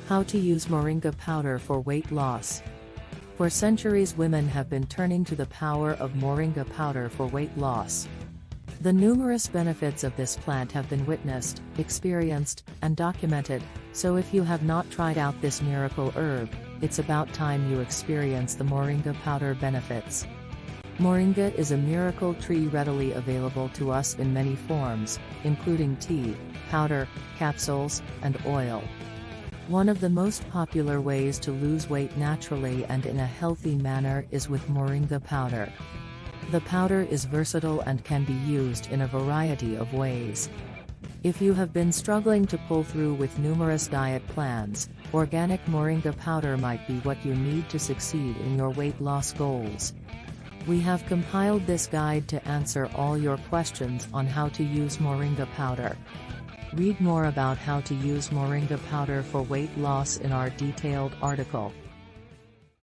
How to use Moringa powder for weight loss. For centuries, women have been turning to the power of Moringa powder for weight loss. The numerous benefits of this plant have been witnessed, experienced, and documented, so if you have not tried out this miracle herb, it's about time you experience the Moringa powder benefits. Moringa is a miracle tree readily available to us in many forms, including tea, powder, capsules, and oil. One of the most popular ways to lose weight naturally and in a healthy manner is with Moringa powder. The powder is versatile and can be used in a variety of ways. If you have been struggling to pull through with numerous diet plans, organic Moringa powder might be what you need to succeed in your weight loss goals. We have compiled this guide to answer all your questions on how to use Moringa powder. Read more about how to use Moringa powder for weight loss in our detailed article.